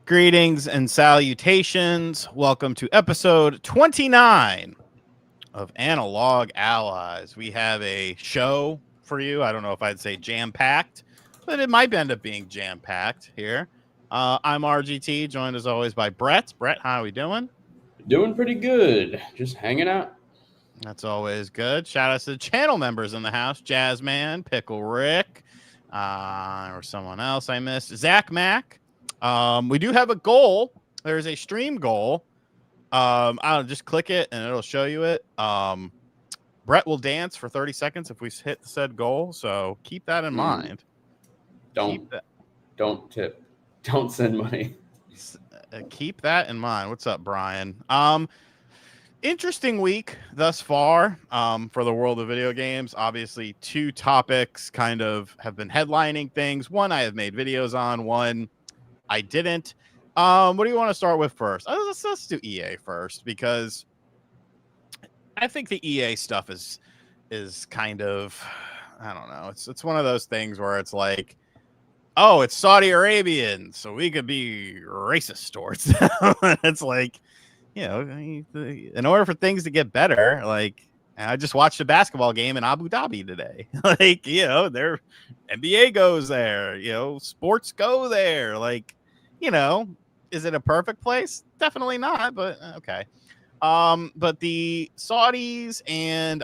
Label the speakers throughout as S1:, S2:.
S1: Greetings and salutations. Welcome to episode 29 of Analog Allies. We have a show for you. I don't know if I'd say jam-packed, but it might end up being jam-packed here. I'm RGT, joined as always by Brett. Brett, how are we doing?
S2: Doing pretty good. Just hanging out.
S1: That's always good. Shout out to the channel members in the house. Jazzman, Pickle Rick, or someone else I missed. Zach Mack. We do have a goal. There's a stream goal. I'll just click it and it'll show you it. Brett will dance for 30 seconds if we hit the said goal. So keep that in mind.
S2: Don't tip. Don't send money.
S1: Keep that in mind. What's up, Brian? Interesting week thus far for the world of video games. Obviously, two topics kind of have been headlining things. One I have made videos on. One I didn't. What do you want to start with first? Let's do EA first, because I think the EA stuff is kind of, I don't know. It's one of those things where it's like, oh, it's Saudi Arabian, so we could be racist towards them. It's like, you know, in order for things to get better, like, I just watched a basketball game in Abu Dhabi today. Like, you know, their NBA goes there, you know, sports go there. Like, you know, is it a perfect place? Definitely not, but okay. But the Saudis and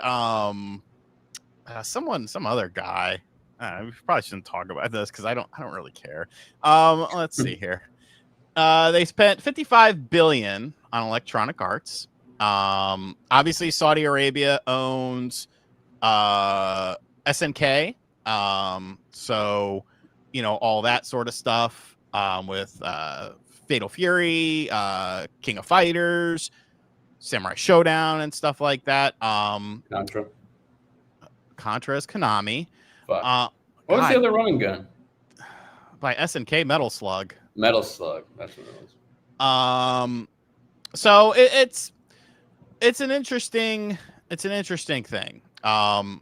S1: some other guy. We probably shouldn't talk about this because I don't really care. Let's see here. They spent $55 billion on Electronic Arts. Obviously, Saudi Arabia owns SNK. So, you know, all that sort of stuff with Fatal Fury, King of Fighters, Samurai Showdown, and stuff like that. Contra is Konami.
S2: What was the other running gun?
S1: By SNK, Metal Slug.
S2: Metal Slug. That's what it
S1: was. So it's an interesting thing. I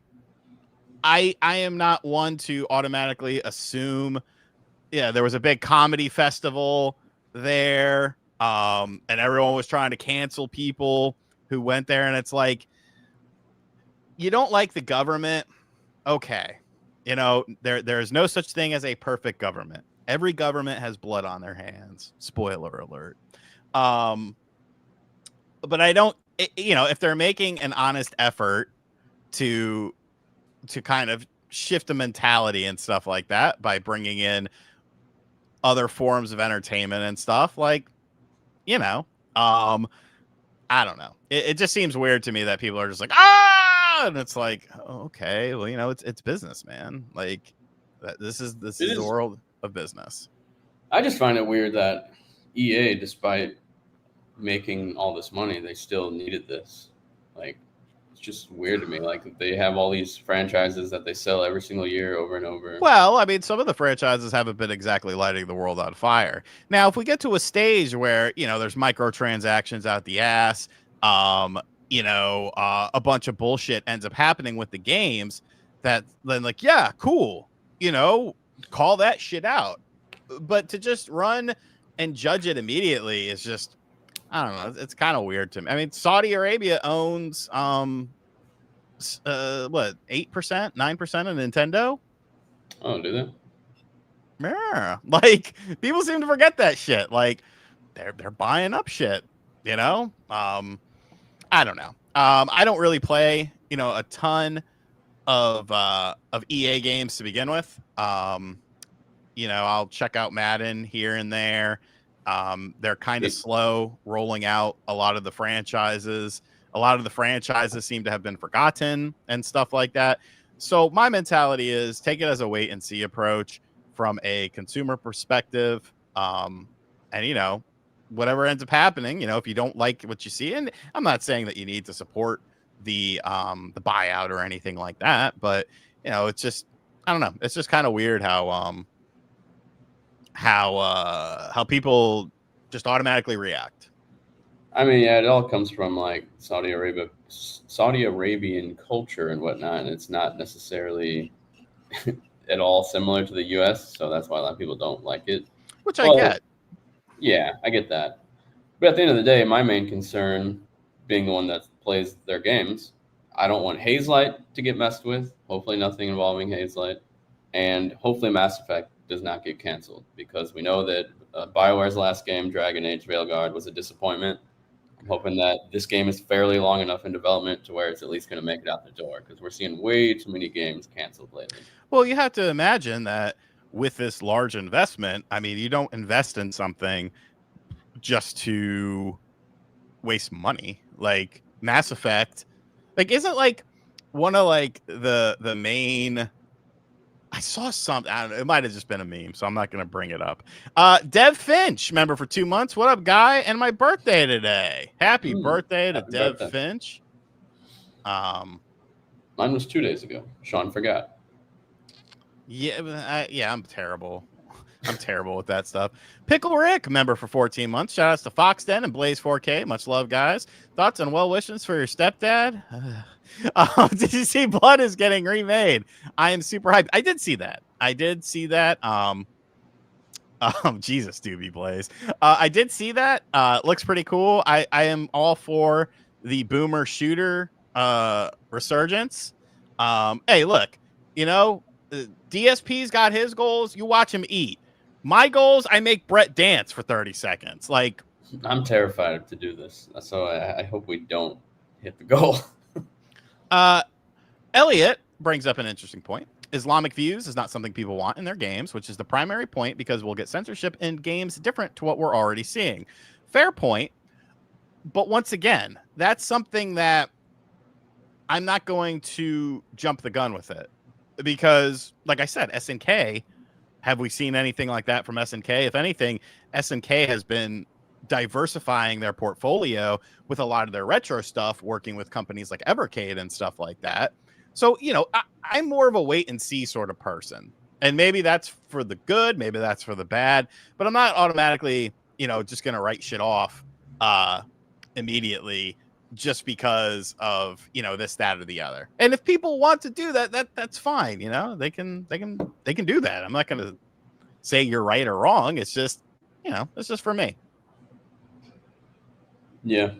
S1: am not one to automatically assume. Yeah, there was a big comedy festival there, and everyone was trying to cancel people who went there, and it's like, you don't like the government, okay. You know, there's no such thing as a perfect government. Every government has blood on their hands. Spoiler alert. But I don't, you know, if they're making an honest effort to kind of shift the mentality and stuff like that by bringing in other forms of entertainment and stuff, like, you know, I don't know. It just seems weird to me that people are just like, and it's like, oh, okay, well, you know, it's business, man. Like, this is the world of business.
S2: I just find it weird that EA, despite making all this money, they still needed this. Like, it's just weird to me. Like, they have all these franchises that they sell every single year over and over.
S1: Well, I mean, some of the franchises haven't been exactly lighting the world on fire. Now, if we get to a stage where, you know, there's microtransactions out the ass, you know, a bunch of bullshit ends up happening with the games, that then, like, yeah, cool, you know, call that shit out. But to just run and judge it immediately is just, I don't know, it's kind of weird to me. I mean, Saudi Arabia owns what, 8%, 9% of Nintendo?
S2: Oh, do they?
S1: Yeah. Like, people seem to forget that shit. Like, they're buying up shit, you know? I don't know. I don't really play, you know, a ton of EA games to begin with. You know, I'll check out Madden here and there. They're kind of slow rolling out a lot of the franchises. A lot of the franchises seem to have been forgotten and stuff like that. So my mentality is take it as a wait and see approach from a consumer perspective. And, you know, whatever ends up happening, you know, if you don't like what you see, and I'm not saying that you need to support the buyout or anything like that, but, you know, it's just, I don't know. It's just kind of weird how people just automatically react.
S2: I mean, yeah, it all comes from like Saudi Arabian culture and whatnot, and it's not necessarily at all similar to the U.S. So that's why a lot of people don't like it.
S1: Which I get.
S2: Yeah, I get that. But at the end of the day, my main concern, being the one that plays their games, I don't want Hazelight to get messed with. Hopefully, nothing involving Hazelight, and hopefully, Mass Effect does not get canceled because we know that Bioware's last game, Dragon Age Veilguard, was a disappointment. I'm hoping that this game is fairly long enough in development to where it's at least going to make it out the door because we're seeing way too many games canceled lately.
S1: Well, you have to imagine that with this large investment, I mean, you don't invest in something just to waste money. Like Mass Effect, like isn't like one of like the main. I saw something. I don't know, it might have just been a meme, so I'm not going to bring it up. Dev Finch, member for 2 months. What up, guy? And my birthday today. Happy birthday to
S2: happy
S1: Dev
S2: birthday.
S1: Finch.
S2: Mine was 2 days ago. Sean forgot.
S1: Yeah, I'm terrible. I'm terrible with that stuff. Pickle Rick, member for 14 months. Shout outs to Foxden and Blaze 4K. Much love, guys. Thoughts and well wishes for your stepdad? Did you see Blood is getting remade? I am super hyped. I did see that. Jesus, Doobie Blaze. I did see that. Looks pretty cool. I am all for the boomer shooter resurgence. Hey, look, DSP's got his goals. You watch him eat. My goals, I make Brett dance for 30 seconds. Like,
S2: I'm terrified to do this, so I hope we don't hit the goal.
S1: Elliot brings up an interesting point. Islamic views is not something people want in their games, which is the primary point because we'll get censorship in games different to what we're already seeing. Fair point. But once again, that's something that I'm not going to jump the gun with it because, like I said, SNK, have we seen anything like that from SNK? If anything, SNK has been diversifying their portfolio with a lot of their retro stuff, working with companies like Evercade and stuff like that. So, I'm more of a wait and see sort of person. And maybe that's for the good, maybe that's for the bad, but I'm not automatically, just going to write shit off immediately just because of, this, that, or the other. And if people want to do that, that's fine. They can do that. I'm not going to say you're right or wrong. It's just, it's just for me.
S2: Yeah.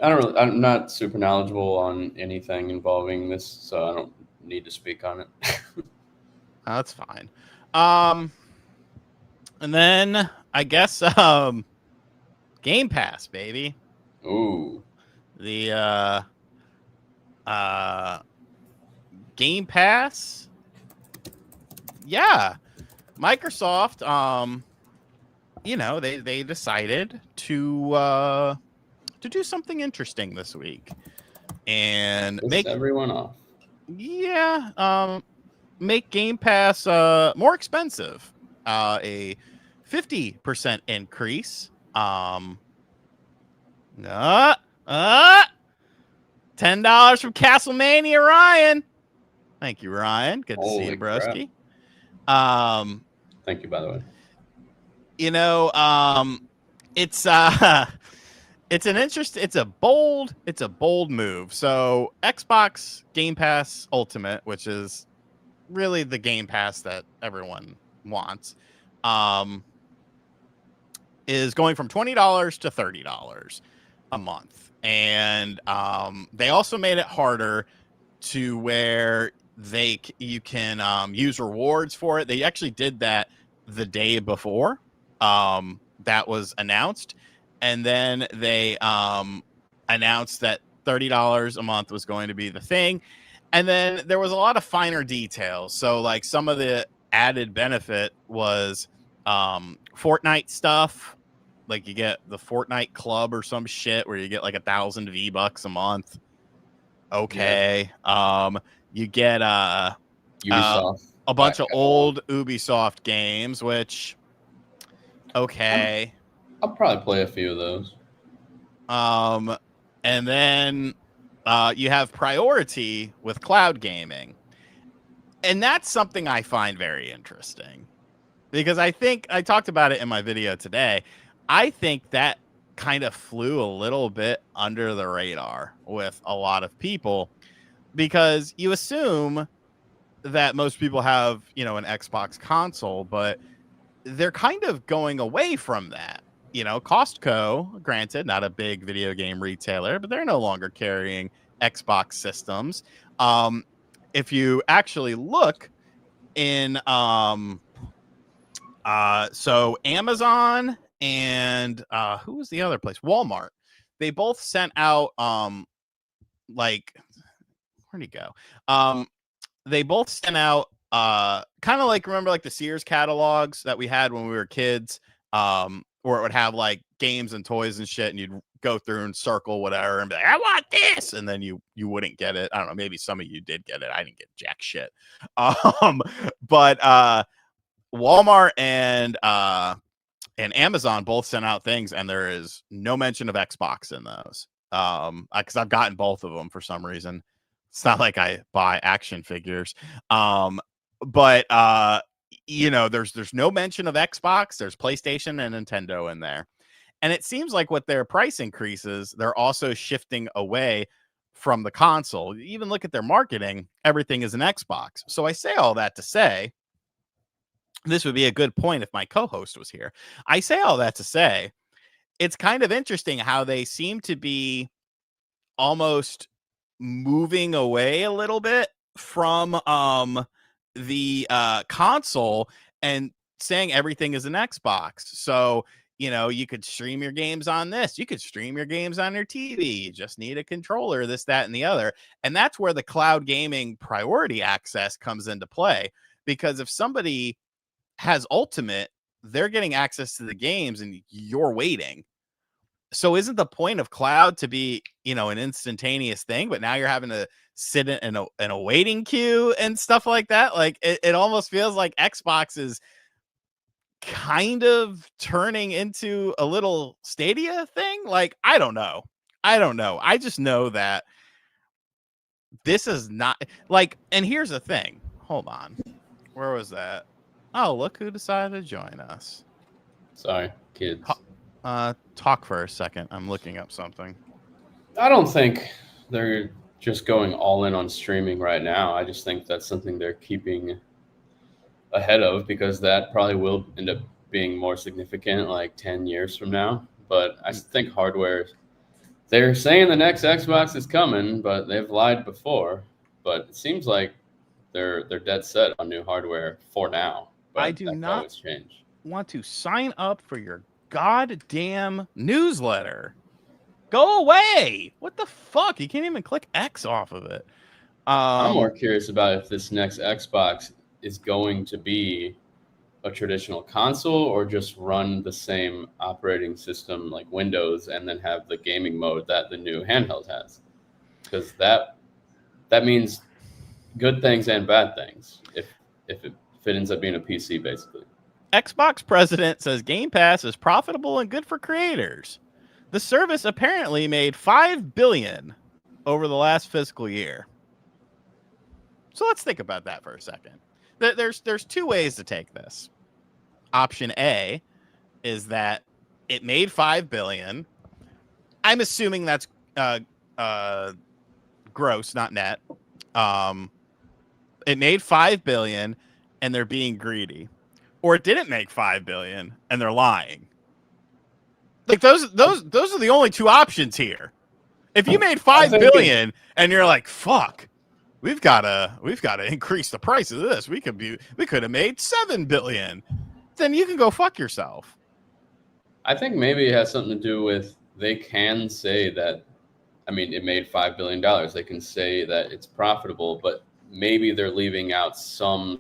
S2: I'm not super knowledgeable on anything involving this, so I don't need to speak on it.
S1: That's fine. And then I guess Game Pass, baby.
S2: Ooh.
S1: The Game Pass. Yeah. Microsoft they decided to do something interesting this week and
S2: make everyone off.
S1: Yeah, make Game Pass more expensive. A 50% increase. $10 from Castlemania, Ryan. Thank you, Ryan. Good to see you, broski.
S2: Thank you, by the way.
S1: It's a bold move. So Xbox Game Pass Ultimate, which is really the Game Pass that everyone wants, is going from $20 to $30 a month. And they also made it harder to where you can use rewards for it. They actually did that the day before that was announced. And then they announced that $30 a month was going to be the thing. And then there was a lot of finer details. So like some of the added benefit was Fortnite stuff. Like you get the Fortnite club or some shit where you get like 1,000 V-Bucks a month. Okay. Yeah. You get
S2: Ubisoft,
S1: a bunch of old Ubisoft games, which okay.
S2: I'll probably play a few of those.
S1: And then you have priority with cloud gaming. And that's something I find very interesting because I think I talked about it in my video today. I think that kind of flew a little bit under the radar with a lot of people because you assume that most people have, an Xbox console, but they're kind of going away from that. Costco, granted, not a big video game retailer, but they're no longer carrying Xbox systems. If you actually look in, so Amazon and who was the other place? Walmart. They both sent out, like, where'd he go? They both sent out, kind of like, remember like the Sears catalogs that we had when we were kids, where it would have like games and toys and shit, and you'd go through and circle whatever and be like, I want this, and then you wouldn't get it. I don't know, maybe some of you did get it. I didn't get jack shit. But Walmart and Amazon both sent out things, and there is no mention of Xbox in those. Because I've gotten both of them for some reason. It's not like I buy action figures. But there's no mention of Xbox. There's PlayStation and Nintendo in there. And it seems like with their price increases, they're also shifting away from the console. You even look at their marketing, everything is an Xbox. So I say all that to say, this would be a good point if my co-host was here. I say all that to say, it's kind of interesting how they seem to be almost moving away a little bit from the console and saying everything is an Xbox. So, you could stream your games on this. You could stream your games on your TV. You just need a controller, this, that, and the other. And that's where the cloud gaming priority access comes into play. Because if somebody has Ultimate, they're getting access to the games and you're waiting. So isn't the point of cloud to be, an instantaneous thing, but now you're having to sit in a waiting queue and stuff like that? Like it almost feels like Xbox is kind of turning into a little Stadia thing. Like, I don't know. I just know that this is not like, and here's the thing. Hold on. Where was that? Oh, look who decided to join us.
S2: Sorry, kids.
S1: Talk for a second. I'm looking up something.
S2: I don't think they're just going all in on streaming right now. I just think that's something they're keeping ahead of, because that probably will end up being more significant like 10 years from now. But I think hardware, they're saying the next Xbox is coming, but they've lied before. But it seems like they're dead set on new hardware for now. But
S1: I do not
S2: always change.
S1: Want to sign up for your goddamn newsletter. Go away. What the fuck? You can't even click X off of it.
S2: I'm more curious about if this next Xbox is going to be a traditional console or just run the same operating system like Windows and then have the gaming mode that the new handheld has. Because that means good things and bad things if it ends up being a PC, basically.
S1: Xbox president says Game Pass is profitable and good for creators. The service apparently made $5 billion over the last fiscal year. So let's think about that for a second. There's two ways to take this. Option A is that it made $5 billion. I'm assuming that's gross, not net. It made $5 billion and they're being greedy. Or it didn't make $5 billion and they're lying. Like those are the only two options here. If you made $5 billion and you're like, fuck, we've gotta increase the price of this. We could have made $7 billion. Then you can go fuck yourself.
S2: I think maybe it has something to do with, they can say that, it made $5 billion. They can say that it's profitable, but maybe they're leaving out some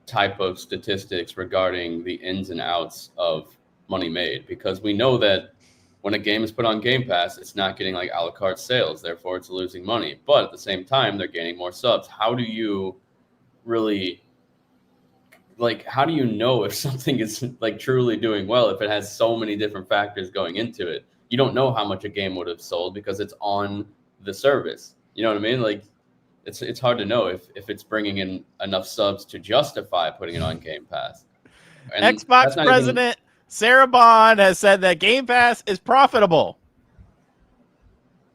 S2: type of statistics regarding the ins and outs of money made, because we know that when a game is put on Game Pass, it's not getting like a la carte sales, therefore it's losing money. But at the same time, they're gaining more subs. How do you really, how do you know if something is like truly doing well if it has so many different factors going into it? You don't know how much a game would have sold because it's on the service. You know what I mean? Like, it's hard to know if it's bringing in enough subs to justify putting it on Game Pass. And
S1: Xbox president Sarah Bond has said that Game Pass is profitable.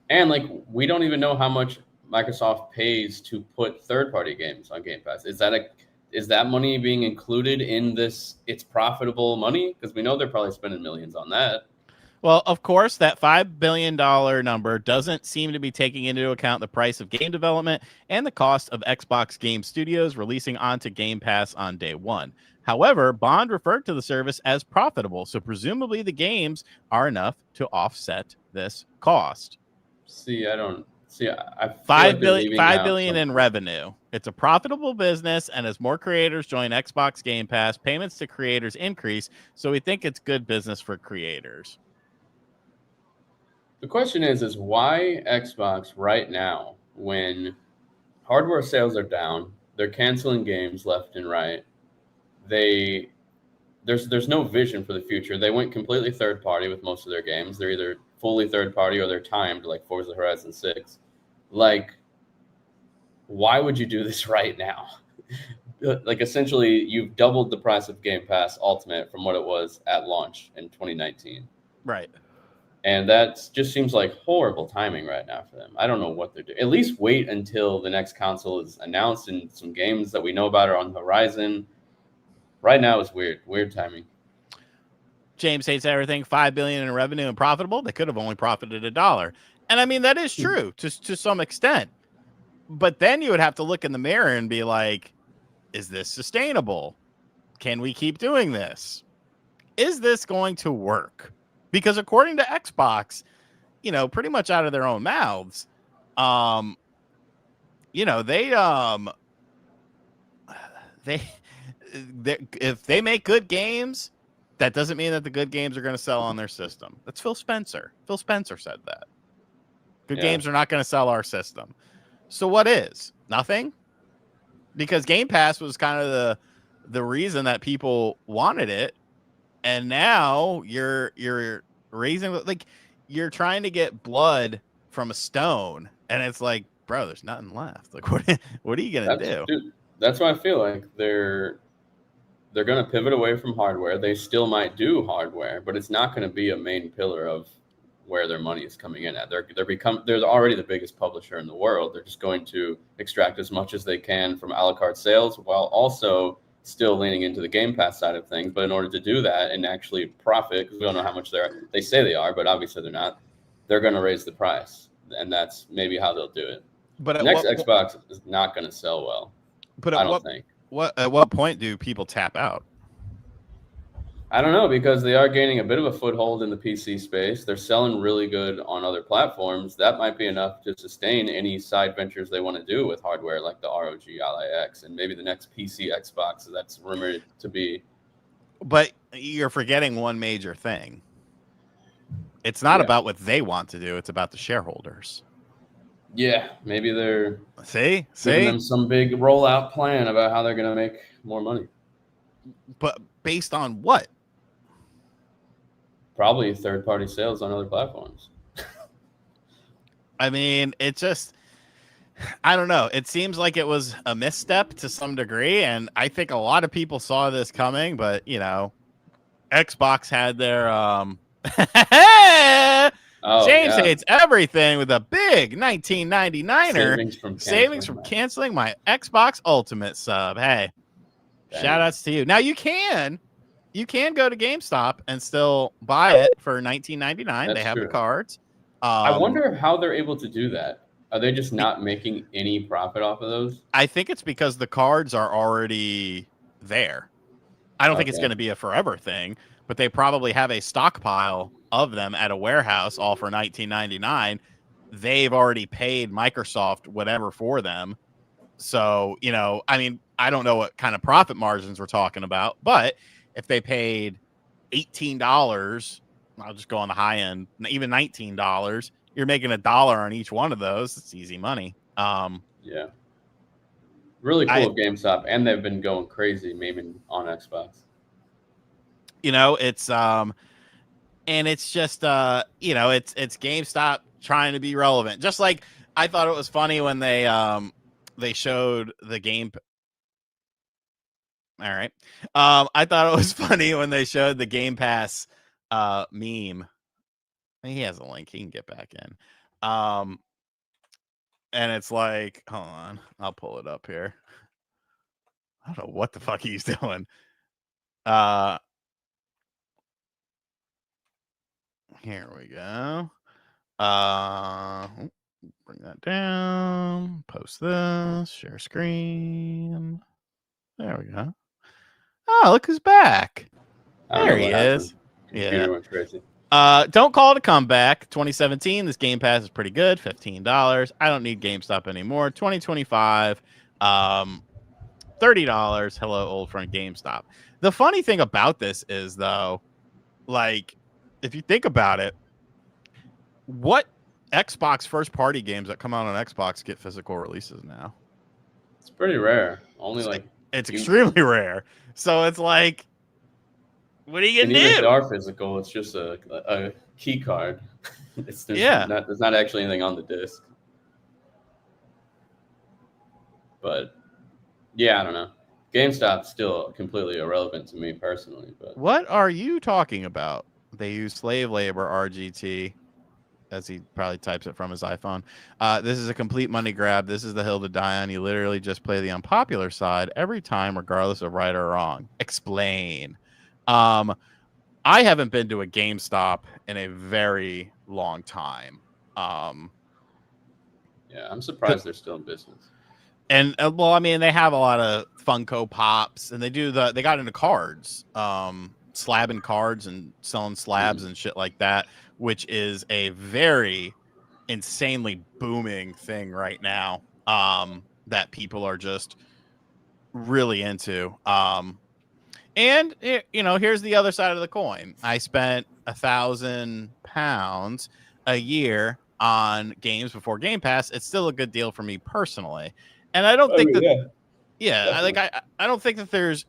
S2: And we don't even know how much Microsoft pays to put third-party games on Game Pass. Is that is that money being included in this? It's profitable money, because we know they're probably spending millions on that.
S1: Well, of course, that $5 billion number doesn't seem to be taking into account the price of game development and the cost of Xbox Game Studios releasing onto Game Pass on day one. However, Bond referred to the service as profitable, so presumably the games are enough to offset this cost.
S2: See, I don't see. I feel
S1: Five
S2: like they're
S1: billion,
S2: leaving
S1: five
S2: out
S1: billion in
S2: something.
S1: revenue. It's a profitable business, and as more creators join Xbox Game Pass, payments to creators increase. So we think it's good business for creators.
S2: The question is why Xbox right now, when hardware sales are down, they're canceling games left and right. There's no vision for the future. They went completely third party with most of their games. They're either fully third party or they're timed, like Forza Horizon 6. Like, why would you do this right now? Like, essentially, you've doubled the price of Game Pass Ultimate from what it was at launch in 2019.
S1: Right.
S2: And that just seems like horrible timing right now for them. I don't know what they're doing. At least wait until the next console is announced and some games that we know about are on the horizon. Right now is weird timing.
S1: James hates everything. $5 billion in revenue and profitable. They could have only profited $1, and I mean that is true to some extent. But then you would have to look in the mirror and be like, is this sustainable? Can we keep doing this? Is this going to work? Because according to Xbox, pretty much out of their own mouths, they if they make good games, that doesn't mean that the good games are going to sell on their system. That's Phil Spencer. Phil Spencer said that. Good games are not going to sell our system. So what is? Nothing? Because Game Pass was kind of the reason that people wanted it. And now you're raising, like, you're trying to get blood from a stone, and it's like, bro, there's nothing left. Like, what are you gonna do?
S2: Dude, that's why I feel like they're going to pivot away from hardware. They still might do hardware, but it's not going to be a main pillar of where their money is coming in at. They're already the biggest publisher in the world. They're just going to extract as much as they can from a la carte sales while also still leaning into the Game Pass side of things. But in order to do that and actually profit, because we don't know how much they say they are, but obviously they're not, they're going to raise the price. And that's maybe how they'll do it.
S1: But
S2: next Xbox is not going to sell well.
S1: But
S2: I don't think.
S1: At what point do people tap out?
S2: I don't know, because they are gaining a bit of a foothold in the PC space. They're selling really good on other platforms. That might be enough to sustain any side ventures they want to do with hardware, like the ROG Ally X and maybe the next PC Xbox that's rumored to be.
S1: But you're forgetting one major thing. It's not about what they want to do. It's about the shareholders.
S2: Yeah, maybe they're
S1: giving
S2: them some big rollout plan about how they're going to make more money.
S1: But based on what?
S2: Probably third-party sales on other platforms.
S1: I mean, it just, I don't know. It seems like it was a misstep to some degree, and I think a lot of people saw this coming, but, Xbox had their James hates everything with a big 1999er savings from canceling my Xbox Ultimate sub. Hey, shout outs to you. Now you can go to GameStop and still buy it for $19.99. They have the cards.
S2: I wonder how they're able to do that. Are they just not making any profit off of those?
S1: I think it's because the cards are already there. I don't think it's going to be a forever thing, but they probably have a stockpile of them at a warehouse, all for $19.99. They've already paid Microsoft whatever for them. So, I mean, I don't know what kind of profit margins we're talking about, but if they paid $18, I'll just go on the high end, even $19, you're making $1 on each one of those. It's easy money.
S2: Yeah. Really cool GameStop, and they've been going crazy memeing on Xbox.
S1: It's and it's just it's GameStop trying to be relevant. Just like I thought it was funny when they showed the game. All right. I thought it was funny when they showed the Game Pass meme. He has a link. He can get back in. And it's like, hold on, I'll pull it up here. I don't know what the fuck he's doing. Here we go. Bring that down. Post this. Share screen. There we go. Oh, look who's back. There he is.
S2: Computer went crazy.
S1: Don't call it a comeback. 2017, this Game Pass is pretty good. $15. I don't need GameStop anymore. 2025, $30. Hello, old friend GameStop. The funny thing about this is, though, like, if you think about it, what Xbox first-party games that come out on Xbox get physical releases now?
S2: It's pretty rare. Only like
S1: it's extremely rare. So it's like, what are you gonna do?
S2: Even if they are physical, it's just a key card. There's not actually anything on the disc. But yeah, I don't know. GameStop's still completely irrelevant to me personally. But
S1: what are you talking about? They use slave labor, RGT, as he probably types it from his iPhone. This is a complete money grab. This is the hill to die on. You literally just play the unpopular side every time, regardless of right or wrong. Explain. I haven't been to a GameStop in a very long time.
S2: Yeah, I'm surprised they're still in business.
S1: And well, I mean, they have a lot of Funko Pops, and they got into cards, slabbing cards and selling slabs and shit like that, which is a very insanely booming thing right now. That people are just really into. And here's the other side of the coin. I spent £1,000 a year on games before Game Pass. It's still a good deal for me personally. And I don't think that, I don't think that there's,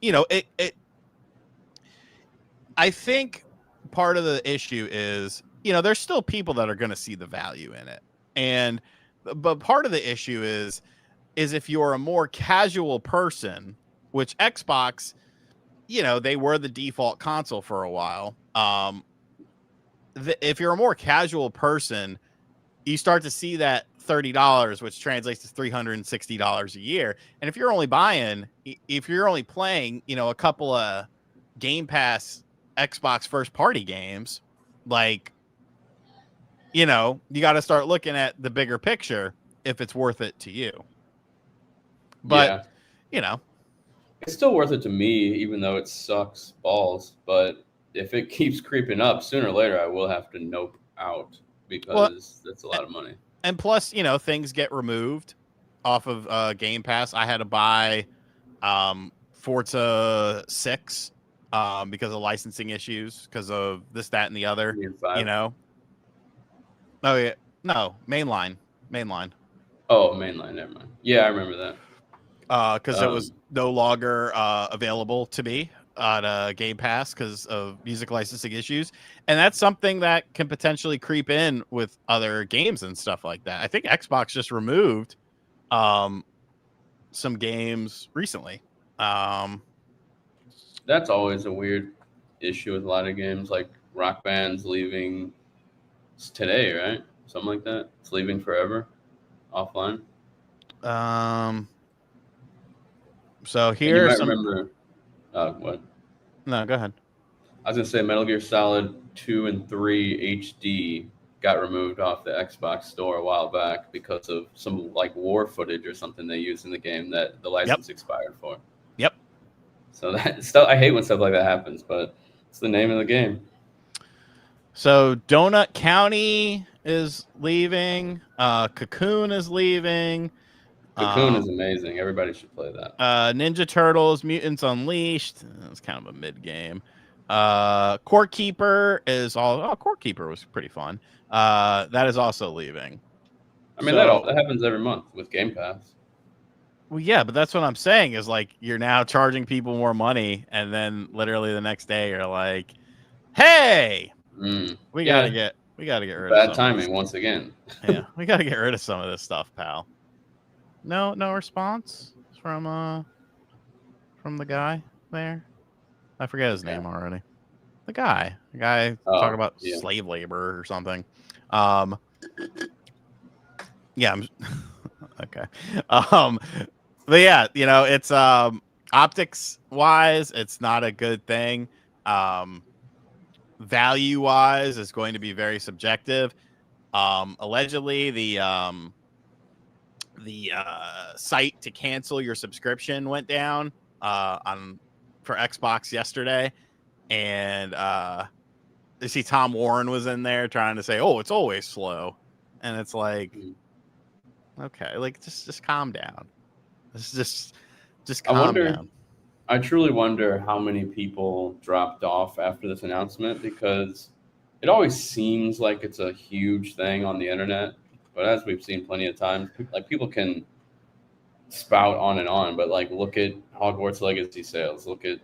S1: I think part of the issue is, there's still people that are going to see the value in it. But part of the issue is if you're a more casual person, which Xbox, they were the default console for a while. If you're a more casual person, you start to see that $30, which translates to $360 a year. And if you're only playing, a couple of Game Pass Xbox first party games, like, you got to start looking at the bigger picture if it's worth it to you. But,
S2: it's still worth it to me, even though it sucks balls. But if it keeps creeping up, sooner or later, I will have to nope out because that's a lot of money.
S1: And plus, things get removed off of Game Pass. I had to buy Forza 6 because of licensing issues, because of this, that, and the other. Oh, yeah. No, mainline.
S2: Oh, mainline. Never mind. Yeah, I remember that.
S1: Because it was no longer available to me on Game Pass because of music licensing issues. And that's something that can potentially creep in with other games and stuff like that. I think Xbox just removed some games recently.
S2: That's always a weird issue with a lot of games, like Rock Band's leaving today, right? Something like that. It's leaving forever offline.
S1: So here are some...
S2: remember what?
S1: No, go ahead.
S2: I was gonna say Metal Gear Solid 2 and 3 HD got removed off the Xbox store a while back because of some like war footage or something they used in the game that the license expired for.
S1: Yep.
S2: So that stuff, I hate when stuff like that happens, but it's the name of the game.
S1: So Donut County is leaving. Cocoon is leaving.
S2: Cocoon is amazing. Everybody should play that.
S1: Ninja Turtles, Mutants Unleashed. It's kind of a mid game. Court Keeper is all. Oh, Court Keeper was pretty fun. That is also leaving.
S2: I mean, that happens every month with Game Pass.
S1: Well, yeah, but that's what I'm saying is like you're now charging people more money, and then literally the next day you're like, "Hey, we gotta get rid of
S2: bad timing once again."
S1: Yeah, we gotta get rid of some of this stuff, pal. No response from the guy there. I forget his name already. The guy talking about slave labor or something. Yeah, I'm okay. But yeah, it's optics wise, it's not a good thing. Value wise, is going to be very subjective. Allegedly, the site to cancel your subscription went down for Xbox yesterday, and you see Tom Warren was in there trying to say, "Oh, it's always slow," and it's like, okay, like just calm down. It's just calm down.
S2: I truly wonder how many people dropped off after this announcement, because it always seems like it's a huge thing on the internet, but as we've seen plenty of times, like people can spout on and on, but like look at Hogwarts Legacy sales, look at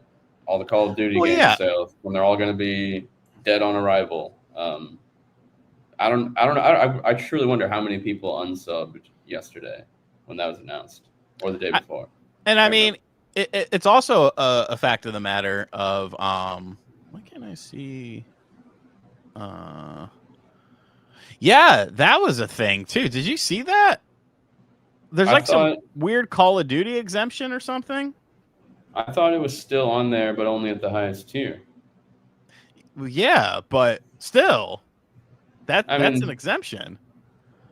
S2: all the Call of Duty game sales when they're all going to be dead on arrival. I don't know. I truly wonder how many people unsubbed yesterday when that was announced, or the day before.
S1: And I mean, it's also a fact of the matter of what can I see? Yeah, that was a thing too. Did you see that? There's like some weird Call of Duty exemption or something.
S2: I thought it was still on there, but only at the highest tier.
S1: Yeah, but still, that's an exemption.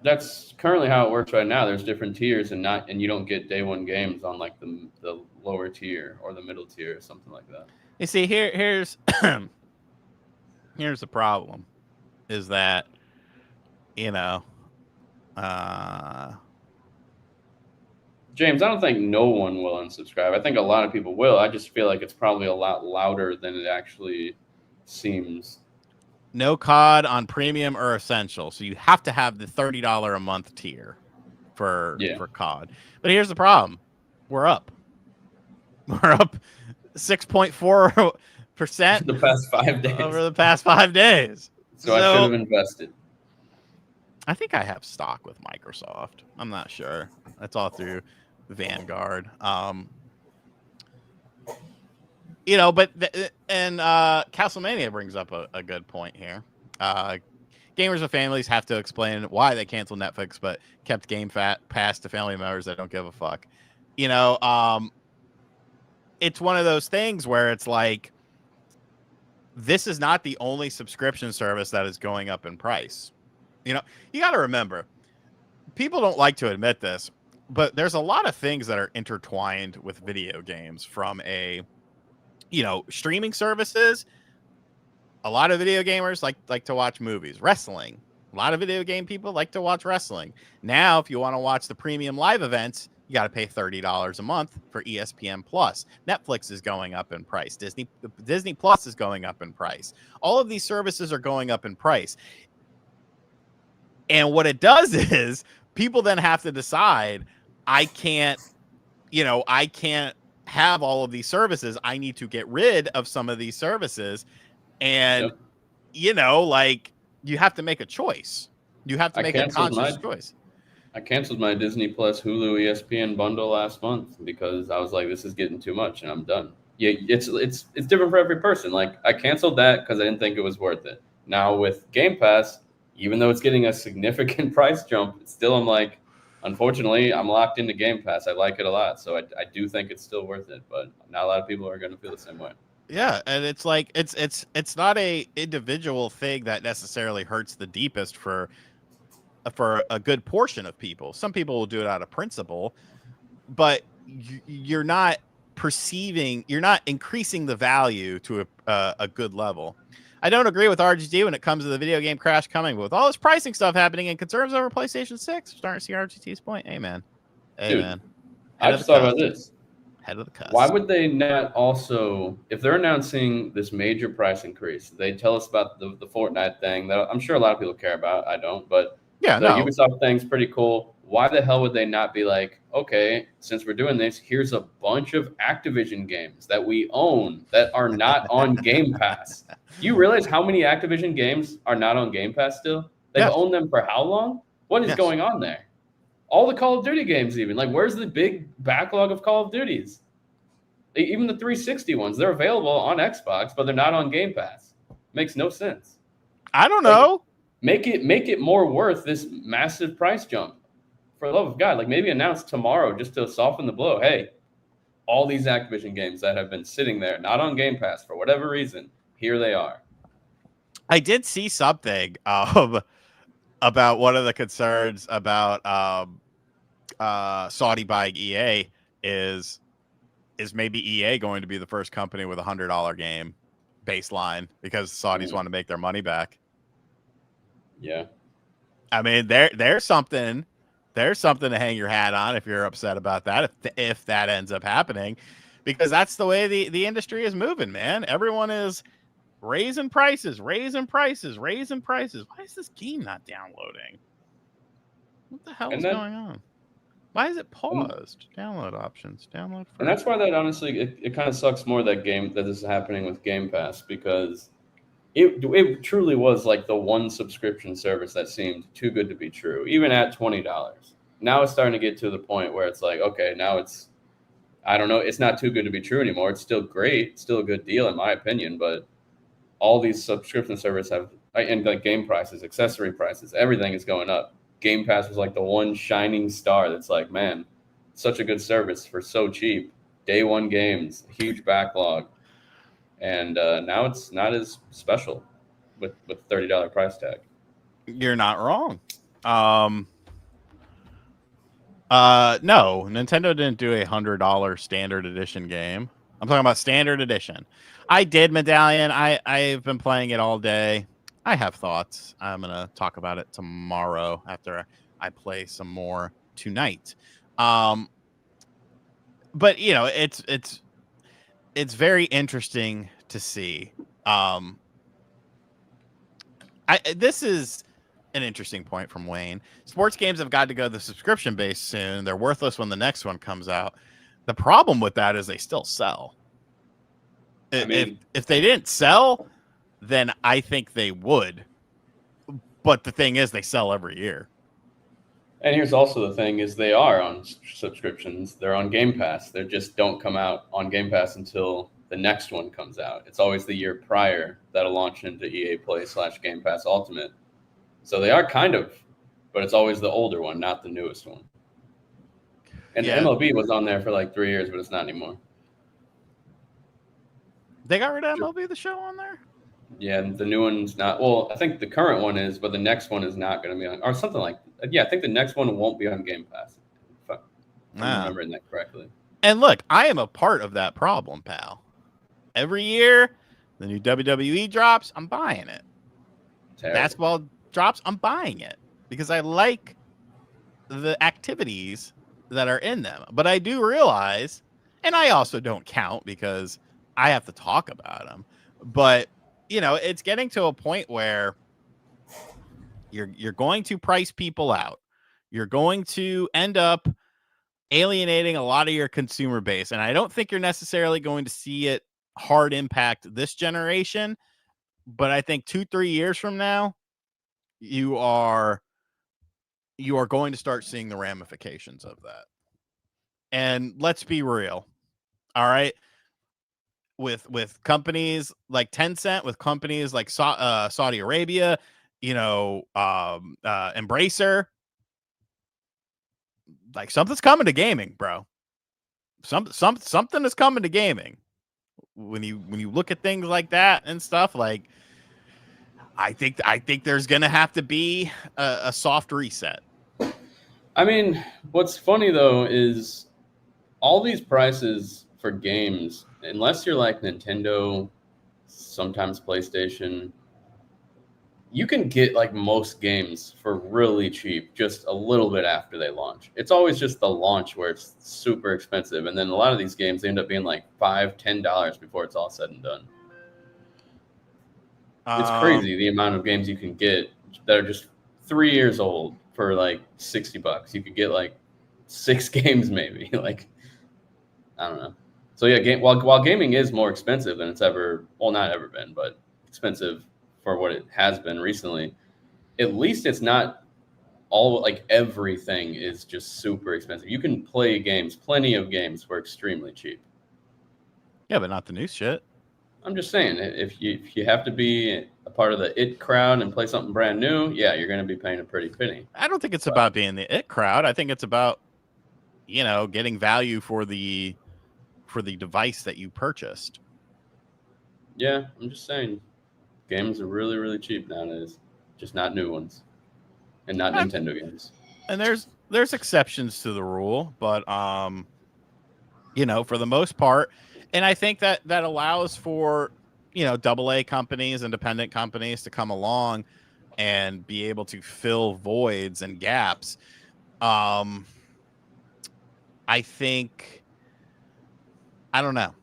S2: That's currently how it works right now. There's different tiers, and you don't get day one games on like the lower tier or the middle tier or something like that.
S1: You see, here's here's the problem, is that
S2: James, I don't think no one will unsubscribe. I think a lot of people will. I just feel like it's probably a lot louder than it actually seems.
S1: No COD on premium or essential, so you have to have the $30 a month tier for COD. But here's the problem: we're up 6.4%
S2: the past 5 days.
S1: Over the past 5 days.
S2: So I should have invested.
S1: I think I have stock with Microsoft. I'm not sure. That's all through Vanguard. Castlemania brings up a good point here. Gamers and families have to explain why they canceled Netflix but kept Game Pass to family members that don't give a fuck. It's one of those things where it's like, this is not the only subscription service that is going up in price. You got to remember, people don't like to admit this, but there's a lot of things that are intertwined with video games, from streaming services. A lot of video gamers like to watch movies, wrestling. A lot of video game people like to watch wrestling. Now, if you want to watch the premium live events, you got to pay $30 a month for ESPN Plus. Netflix is going up in price. Disney Plus is going up in price. All of these services are going up in price. And what it does is people then have to decide, I can't have all of these services. I need to get rid of some of these services. And, you have to make a choice. You have to make a conscious choice.
S2: I canceled my Disney Plus Hulu ESPN bundle last month because I was like, this is getting too much and I'm done. Yeah, it's different for every person. Like, I canceled that because I didn't think it was worth it. Now with Game Pass, even though it's getting a significant price jump, still I'm like, unfortunately, I'm locked into Game Pass. I like it a lot. So I do think it's still worth it, but not a lot of people are going to feel the same way.
S1: Yeah, and it's like it's not a individual thing that necessarily hurts the deepest for a good portion of people. Some people will do it out of principle, but you're not increasing the value to a good level. I don't agree with RGT when it comes to the video game crash coming, but with all this pricing stuff happening and concerns over PlayStation 6, starting to see RGT's point. Amen.
S2: Dude, I just thought about this.
S1: Head of the cusp.
S2: Why would they not also, if they're announcing this major price increase, they tell us about the Fortnite thing that I'm sure a lot of people care about. I don't, but the Ubisoft thing's pretty cool. Why the hell would they not be like, okay, since we're doing this, here's a bunch of Activision games that we own that are not on Game Pass. You realize how many Activision games are not on Game Pass still? They've owned them for how long? What is going on there? All the Call of Duty games even. Like, where's the big backlog of Call of Duties? Even the 360 ones, they're available on Xbox, but they're not on Game Pass. Makes no sense.
S1: I don't know.
S2: Make it more worth this massive price jump. For the love of God, like maybe announce tomorrow just to soften the blow. Hey, all these Activision games that have been sitting there, not on Game Pass for whatever reason. Here they are.
S1: I did see something about one of the concerns about Saudi buying EA is maybe EA going to be the first company with $100 game baseline because Saudis want to make their money back.
S2: Yeah.
S1: I mean, there's something to hang your hat on if you're upset about that, if that ends up happening, because that's the way the industry is moving, man. Everyone is raising prices. Why is this game not downloading? What the hell is going on? Why is it paused? Download options. Download first.
S2: And that's why that honestly, it kind of sucks more that this is happening with Game Pass, because it truly was like the one subscription service that seemed too good to be true, even at $20. Now it's starting to get to the point where it's like, okay, now it's, I don't know, it's not too good to be true anymore. It's still great, still a good deal in my opinion, but all these subscription services have, and like game prices, accessory prices, everything is going up. Game Pass was like the one shining star that's like, man, such a good service for so cheap. Day one games, huge backlog. And now it's not as special with $30 price tag.
S1: You're not wrong. No, Nintendo didn't do a $100 standard edition game. I'm talking about standard edition. I did Medallion. I've been playing it all day. I have thoughts. I'm gonna talk about it tomorrow after I play some more tonight. But you know, it's very interesting to see. This is an interesting point from Wayne. Sports games have got to go the subscription base soon. They're worthless when the next one comes out. The problem with that is they still sell. If they didn't sell, then I think they would. But the thing is, they sell every year.
S2: And here's also the thing is they are on subscriptions. They're on Game Pass. They just don't come out on Game Pass until the next one comes out. It's always the year prior that'll launch into EA Play / Game Pass Ultimate. So they are kind of, but it's always the older one, not the newest one. And MLB was on there for like 3 years, but it's not anymore.
S1: They got rid of MLB The Show on there?
S2: Yeah, and the new one's not. Well, I think the current one is, but the next one is not going to be on, or something like that. Yeah, I think the next one won't be on Game Pass, if I'm remembering that correctly.
S1: And look, I am a part of that problem, pal. Every year, the new WWE drops, I'm buying it.
S2: Terrible.
S1: Basketball drops, I'm buying it because I like the activities that are in them. But I do realize, and I also don't count because I have to talk about them. But you know, it's getting to a point where you're going to price people out. You're going to end up alienating a lot of your consumer base, and I don't think you're necessarily going to see it hard impact this generation. But I think 2-3 years from now, you are going to start seeing the ramifications of that. And let's be real. All right. With companies like Tencent, with companies like Saudi Arabia, you know, Embracer, like something's coming to gaming, bro. Something is coming to gaming. When you look at things like that and stuff, like I think there's gonna have to be a soft reset.
S2: I mean, what's funny though is all these prices for games, unless you're like Nintendo, sometimes PlayStation, you can get like most games for really cheap just a little bit after they launch. It's always just the launch where it's super expensive, and then a lot of these games end up being like $5-10 before it's all said and done. It's crazy the amount of games you can get that are just 3 years old for like $60. You could get like 6 games maybe. Like, I don't know. So yeah, while gaming is more expensive than it's ever, well, not ever been, but expensive for what it has been recently, at least it's not all, like everything is just super expensive. You can play games, plenty of games for extremely cheap.
S1: Yeah, but not the new shit.
S2: I'm just saying, if you have to be a part of the it crowd and play something brand new, yeah, you're going to be paying a pretty penny.
S1: I don't think it's about being the it crowd. I think it's about, you know, getting value for the for the device that you purchased.
S2: Yeah, I'm just saying, games are really, really cheap nowadays. Just not new ones, and not Nintendo games.
S1: And there's exceptions to the rule, but for the most part, and I think that allows for AA companies, independent companies to come along and be able to fill voids and gaps. I think, I don't know.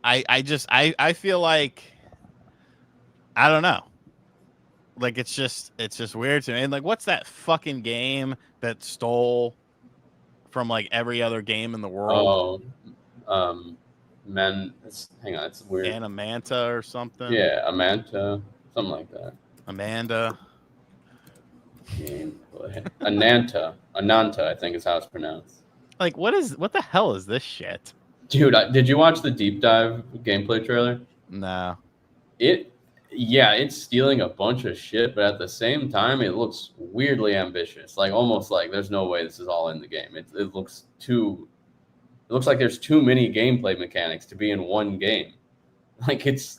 S1: I feel like, I don't know. Like, it's just weird to me. And like, what's that fucking game that stole from like every other game in the world?
S2: Hang on, it's weird.
S1: Animanta or something.
S2: Yeah, Amanta, something like that.
S1: Amanda.
S2: Gameplay. Ananta, I think is how it's pronounced.
S1: Like, what the hell is this shit?
S2: Dude, did you watch the deep dive gameplay trailer?
S1: No.
S2: It's stealing a bunch of shit, but at the same time, it looks weirdly ambitious. Like, almost like there's no way this is all in the game. It looks like there's too many gameplay mechanics to be in one game. Like, it's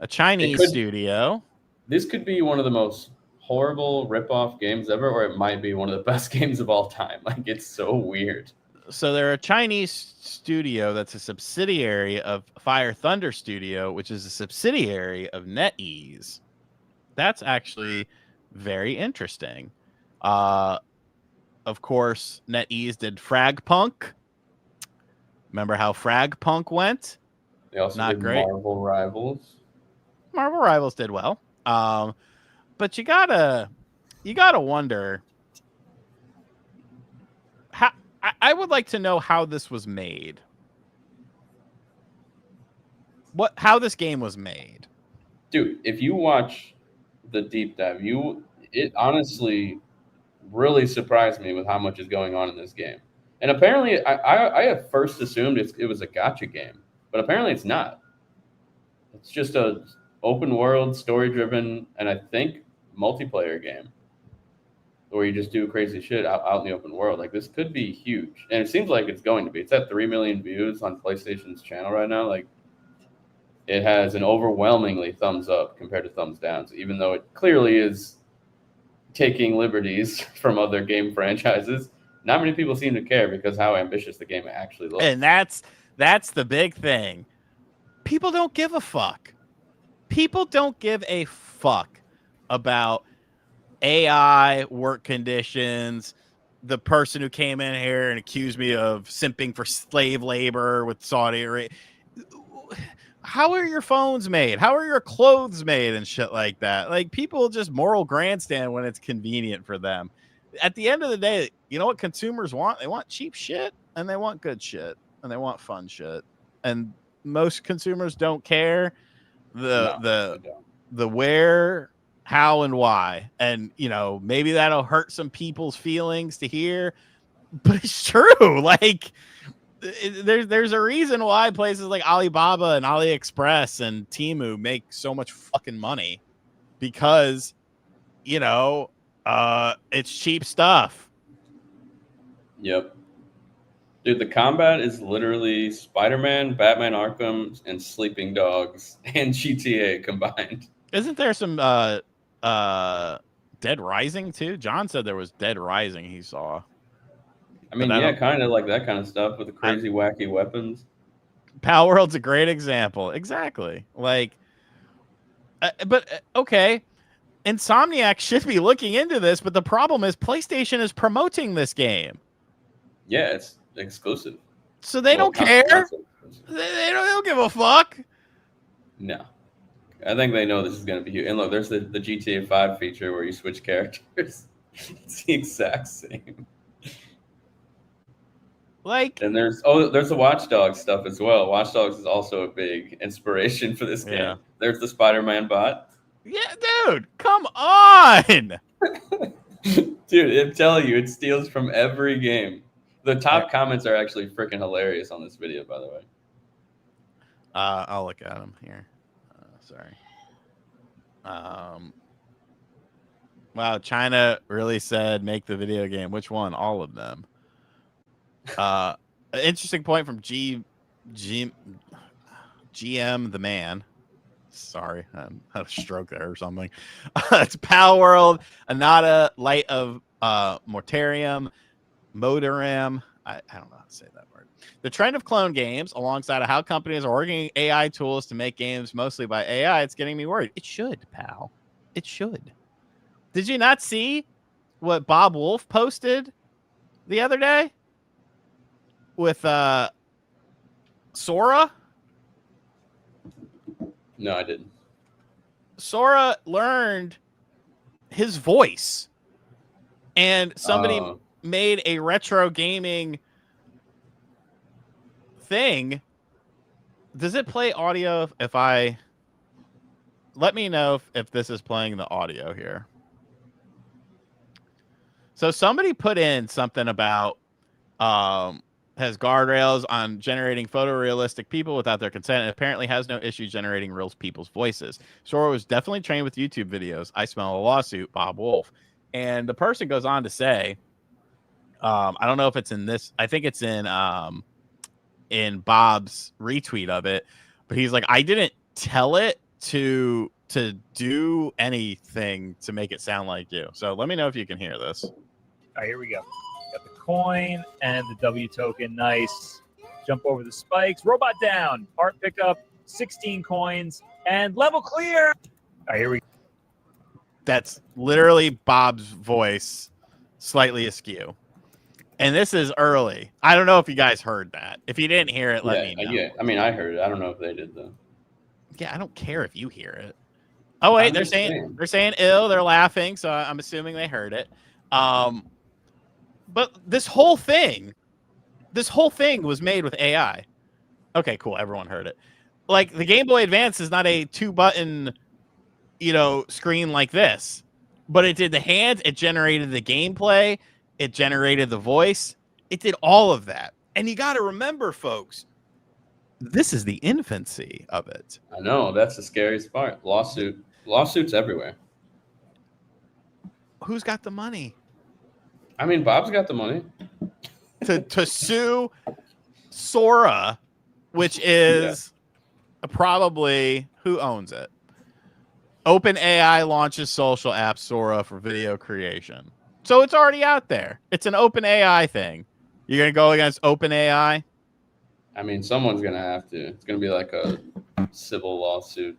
S1: a Chinese studio.
S2: This could be one of the most horrible rip-off games ever, or it might be one of the best games of all time. Like, it's so weird.
S1: So they're a Chinese studio that's a subsidiary of Fire Thunder Studio, which is a subsidiary of NetEase. That's actually very interesting. Of course, NetEase did Fragpunk. Remember how Fragpunk went?
S2: They also did great. Marvel Rivals.
S1: Marvel Rivals did well. But you gotta wonder how. I would like to know how this was made. How this game was made.
S2: Dude, if you watch the deep dive, it honestly really surprised me with how much is going on in this game. And apparently, I at first assumed it was a gacha game, but apparently it's not. It's just a open world, story driven, and I think multiplayer game where you just do crazy shit out in the open world. Like, this could be huge, and it seems like it's going to be. It's at 3 million views on PlayStation's channel right now. Like, it has an overwhelmingly thumbs up compared to thumbs down. So even though it clearly is taking liberties from other game franchises, not many people seem to care because how ambitious the game actually looks.
S1: And that's the big thing. People don't give a fuck. People don't give a fuck about AI, work conditions, the person who came in here and accused me of simping for slave labor with Saudi Arabia. How are your phones made? How are your clothes made and shit like that? Like, people just moral grandstand when it's convenient for them. At the end of the day, you know what consumers want? They want cheap shit, and they want good shit, and they want fun shit. And most consumers don't care the where, how, and why. And maybe that'll hurt some people's feelings to hear, but it's true. Like, there's a reason why places like Alibaba and AliExpress and Temu make so much fucking money, because it's cheap stuff.
S2: Yep. Dude, the combat is literally Spider-Man, Batman Arkham, and Sleeping Dogs and GTA combined.
S1: Isn't there some Dead Rising too? John said there was Dead Rising he saw.
S2: I mean, yeah, kind of like that kind of stuff with the crazy, wacky weapons.
S1: Palworld's a great example. Exactly. Like, okay. Insomniac should be looking into this, but the problem is PlayStation is promoting this game.
S2: Yeah, it's exclusive.
S1: So they don't care. They don't give a fuck.
S2: No. I think they know this is going to be huge. And look, there's the GTA 5 feature where you switch characters. It's the exact same.
S1: Like,
S2: and there's the Watch Dogs stuff as well. Watch Dogs is also a big inspiration for this game.
S1: Yeah.
S2: There's the Spider-Man bot.
S1: Yeah, dude, come on.
S2: Dude, I'm telling you, it steals from every game. The top comments are actually freaking hilarious on this video, by the way.
S1: I'll look at them here. Sorry. Wow, China really said make the video game. Which one? All of them. Interesting point from G GM the man. Sorry, I had a stroke there or something. It's Pal World, Anata, Light of Mortarium, Motoram. I don't know how to say that word. The trend of clone games, alongside of how companies are working AI tools to make games mostly by AI, it's getting me worried. It should, pal. It should. Did you not see what Bob Wolf posted the other day with Sora?
S2: No, I didn't.
S1: Sora learned his voice, and somebody made a retro gaming thing. Does it play audio if I let me know if this is playing the audio here? So somebody put in something about has guardrails on generating photorealistic people without their consent, and apparently has no issue generating real people's voices. Sora was definitely trained with YouTube videos. I smell a lawsuit, Bob Wolf. And the person goes on to say, I don't know if it's in this. I think it's in Bob's retweet of it, but he's like, I didn't tell it to do anything to make it sound like you. So let me know if you can hear this.
S3: All right, here we go. Got the coin and the W token. Nice. Jump over the spikes. Robot down. Art pickup. 16 coins. And level clear. All right, here we go.
S1: That's literally Bob's voice, slightly askew. And this is early. I don't know if you guys heard that. If you didn't hear it, let me know.
S2: Yeah, I mean, I heard it. I don't know if they did though.
S1: Yeah, I don't care if you hear it. Oh wait, they're saying ill. They're laughing, so I'm assuming they heard it. But this whole thing was made with AI. Okay, cool. Everyone heard it. Like the Game Boy Advance is not a 2-button, screen like this, but it did the hands. It generated the gameplay. It generated the voice. It did all of that. And you got to remember, folks, this is the infancy of it.
S2: I know. That's the scariest part. Lawsuits everywhere.
S1: Who's got the money?
S2: I mean, Bob's got the money.
S1: to sue Sora, which is probably, who owns it? OpenAI launches social app Sora for video creation. So it's already out there. It's an OpenAI thing. You're going to go against OpenAI?
S2: I mean, someone's going to have to. It's going to be like a civil lawsuit.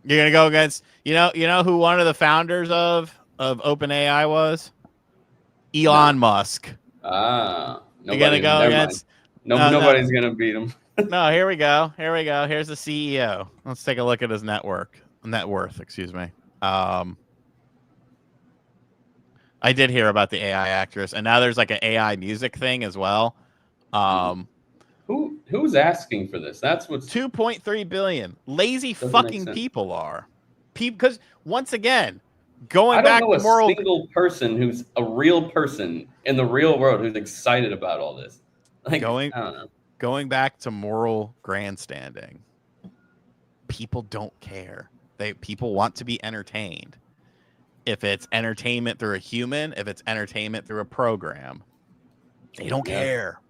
S1: You're going to go against, you know who one of the founders of OpenAI was? Elon Musk.
S2: Ah.
S1: You're going to go against...
S2: Nobody's going to beat him.
S1: No, here we go. Here's the CEO. Let's take a look at his net worth, excuse me. I did hear about the AI actress, and now there's like an AI music thing as well.
S2: Who's asking for this? That's what's
S1: 2.3 billion. Lazy fucking people are. Because once again, going back to moral,
S2: single person who's a real person in the real world who's excited about all this. Like, I don't know.
S1: Going back to moral grandstanding. People don't care. People want to be entertained. If it's entertainment through a human, if it's entertainment through a program, they don't care.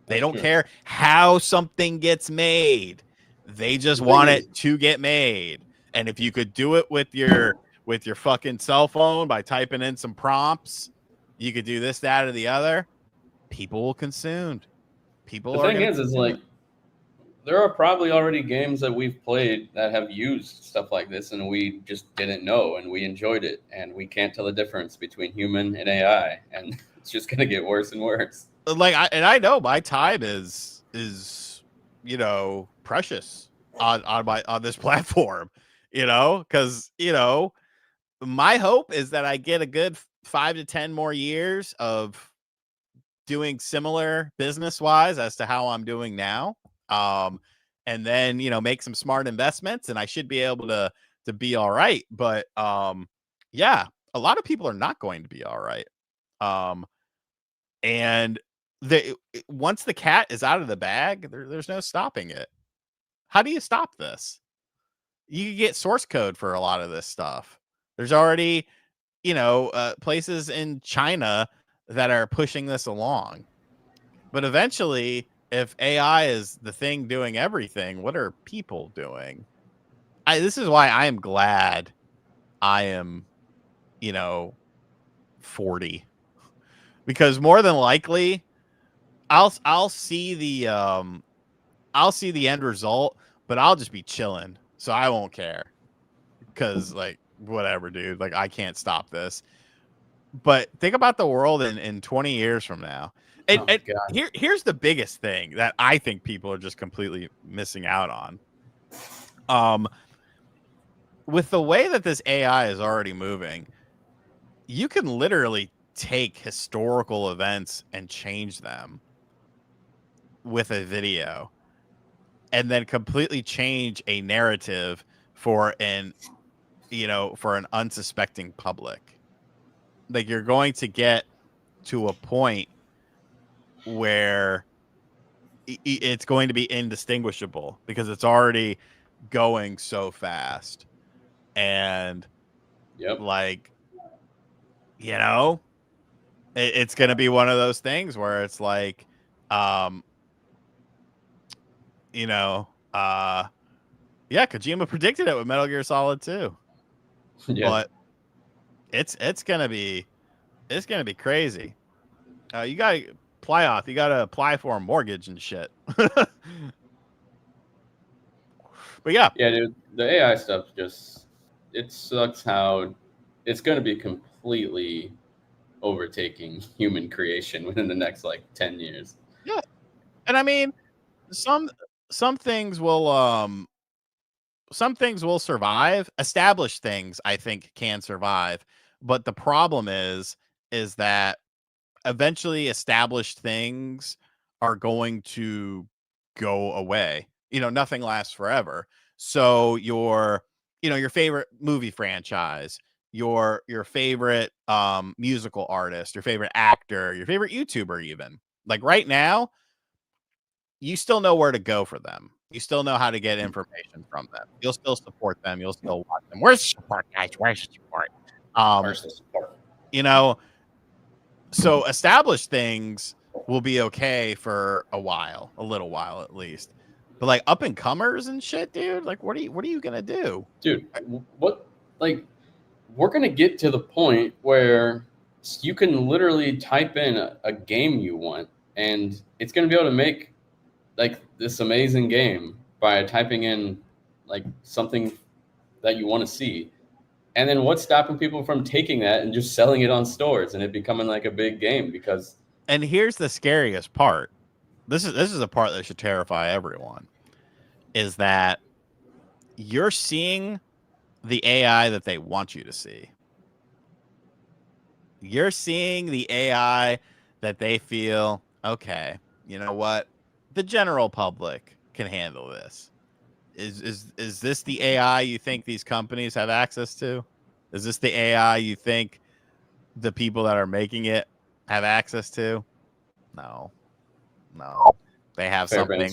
S1: They don't care how something gets made. They just want it to get made. And if you could do it with your fucking cell phone by typing in some prompts, you could do this, that, or the other. People will consume. The thing is
S2: like there are probably already games that we've played that have used stuff like this, and we just didn't know, and we enjoyed it, and we can't tell the difference between human and AI, and it's just gonna get worse and worse.
S1: Like I know my time is precious on this platform, because my hope is that I get a good 5 to 10 more years of doing similar business wise as to how I'm doing now. And then, make some smart investments, and I should be able to be all right. But, yeah, a lot of people are not going to be all right. And once the cat is out of the bag, there's no stopping it. How do you stop this? You can get source code for a lot of this stuff. There's already, places in China that are pushing this along. But eventually, if AI is the thing doing everything, what are people doing? This is why I am glad I am, 40, because more than likely I'll see the end result, but I'll just be chilling, so I won't care, because like whatever, dude. Like I can't stop this. But think about the world in 20 years from now. And,
S2: Oh,
S1: and
S2: God.
S1: here's the biggest thing that I think people are just completely missing out on. With the way that this AI is already moving, you can literally take historical events and change them with a video, and then completely change a narrative for an unsuspecting public. Like you're going to get to a point where it's going to be indistinguishable because it's already going so fast. And
S2: Yep.
S1: like, it's going to be one of those things where it's like, yeah, Kojima predicted it with Metal Gear Solid 2.
S2: Yeah.
S1: But it's going to be crazy. You got to you got to apply for a mortgage and shit. But yeah.
S2: Yeah, dude. The AI stuff it sucks how it's going to be completely overtaking human creation within the next like 10 years.
S1: Yeah. And I mean, some things will survive. Established things I think can survive, but the problem is that eventually established things are going to go away. Nothing lasts forever. So your favorite movie franchise, your favorite musical artist, your favorite actor, your favorite YouTuber, even like right now, you still know where to go for them. You still know how to get information from them. You'll still support them. You'll still watch them. Where's the support, guys? Where's the support?
S2: Where's the support?
S1: So established things will be okay for a little while at least. But like up and comers and shit, dude, like what are you gonna do?
S2: Dude, what, like, we're gonna get to the point where you can literally type in a game you want, and it's gonna be able to make like this amazing game by typing in like something that you want to see. And then what's stopping people from taking that and just selling it on stores and it becoming like a big game? Because
S1: And here's the scariest part. This is a part that should terrify everyone. Is that you're seeing the AI that they want you to see. You're seeing the AI that they feel, okay, you know what? The general public can handle this. Is this the AI you think these companies have access to? Is this the AI you think the people that are making it have access to? No. They have something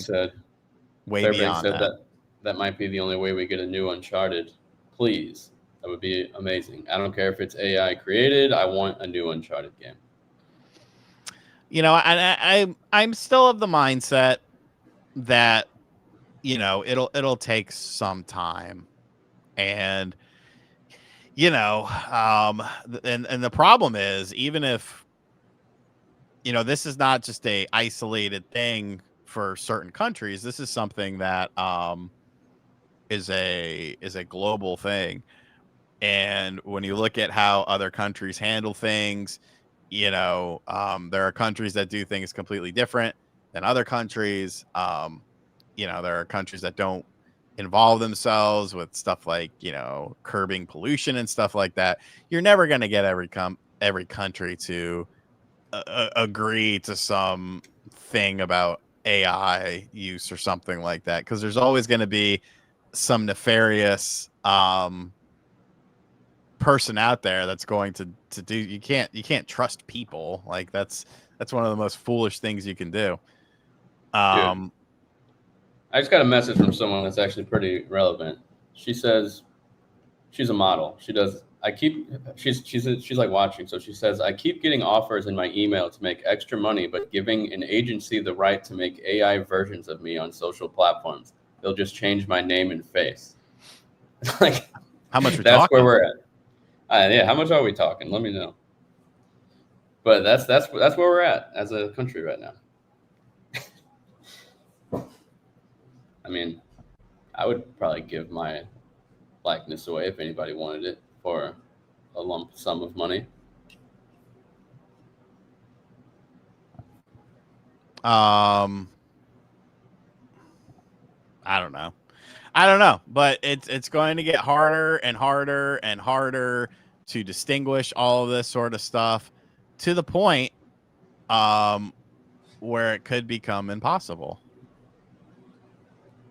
S1: way beyond that.
S2: That might be the only way we get a new Uncharted. Please, that would be amazing. I don't care if it's AI created. I want a new Uncharted game.
S1: And I'm still of the mindset that it'll take some time, and and the problem is, even if this is not just a isolated thing for certain countries, this is something that is a global thing. And when you look at how other countries handle things, there are countries that do things completely different than other countries. There are countries that don't involve themselves with stuff like, curbing pollution and stuff like that. You're never going to get every country to agree to some thing about AI use or something like that, because there's always going to be some nefarious person out there that's going to do. You can't trust people. Like that's one of the most foolish things you can do.
S2: Dude, I just got a message from someone that's actually pretty relevant. She says she's a model. She does she's like watching, so she says, I keep getting offers in my email to make extra money, but giving an agency the right to make AI versions of me on social platforms. They'll just change my name and face. Like,
S1: How much we're
S2: that's
S1: talking?
S2: where we're at. Yeah, how much are we talking? Let me know. But that's where we're at as a country right now. I mean, I would probably give my likeness away if anybody wanted it for a lump sum of money.
S1: I don't know. But it's going to get harder and harder and harder to distinguish all of this sort of stuff to the point where it could become impossible.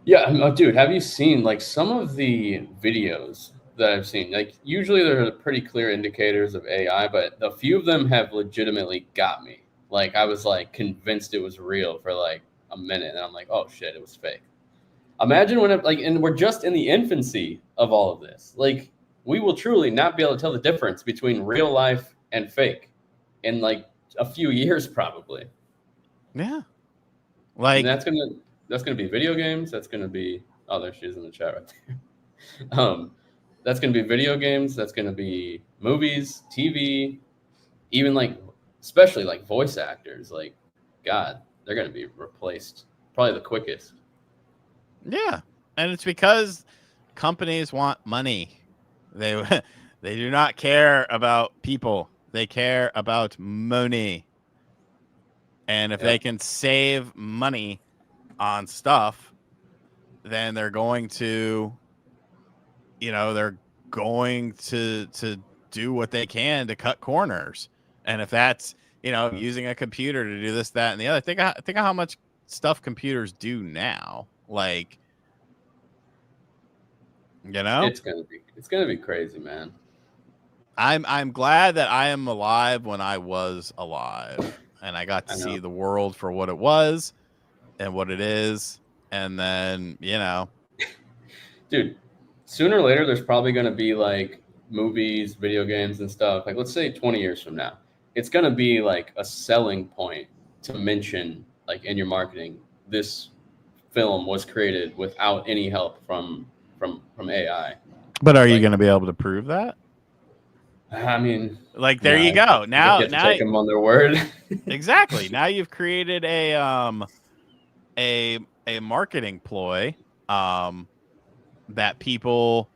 S2: Yeah, dude, have you seen like some of the videos that I've seen? Like usually there are pretty clear indicators of AI, but a few of them have legitimately got me. Like I was like convinced it was real for like a minute, and I'm like, oh shit, it was fake. Imagine when it, like, and we're just in the infancy of all of this. Like we will truly not be able to tell the difference between real life and fake in like a few years, probably.
S1: Yeah,
S2: And
S1: like
S2: that's gonna be video games. That's gonna be there she is in the chat right there. That's gonna be video games. That's gonna be movies, TV, even like especially like voice actors. Like, God, they're gonna be replaced probably the quickest.
S1: yeah, and it's because companies want money. They they do not care about people. They care about money. And if they can save money on stuff, then they're going to, they're going to do what they can to cut corners. And if that's, using a computer to do this, that, and the other, think of how much stuff computers do now. Like,
S2: it's gonna be crazy, man.
S1: I'm glad that I am alive when I was alive. And I got to see the world for what it was and what it is. And then,
S2: Dude, sooner or later, there's probably going to be like movies, video games, and stuff. Like, let's say 20 years from now, it's going to be like a selling point to mention, like, in your marketing, this film was created without any help from AI.
S1: But are you going to be able to prove that?
S2: I mean,
S1: like, there you go. Now
S2: take them on their word.
S1: Exactly. Now you've created a marketing ploy that people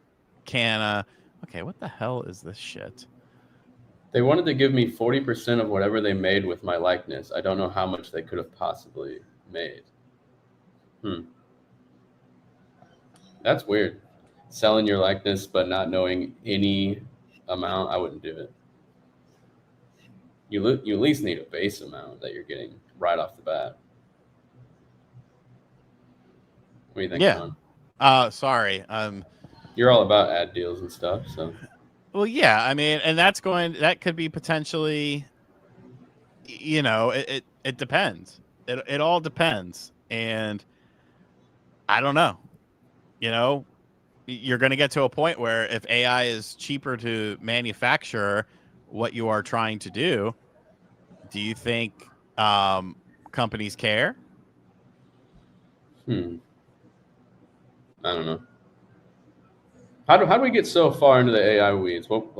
S1: can okay, what the hell is this shit?
S2: They wanted to give me 40% of whatever they made with my likeness. I don't know how much they could have possibly made. That's weird. Selling your likeness but not knowing any amount, I wouldn't do it. You at least need a base amount that you're getting right off the bat. What do you think,
S1: Sean? Sorry.
S2: You're all about ad deals and stuff, so.
S1: Well, yeah, I mean, and that could be potentially, it depends. It all depends. And I don't know. You're going to get to a point where if AI is cheaper to manufacture what you are trying to do you think companies care?
S2: I don't know. How do we get so far into the AI weeds? What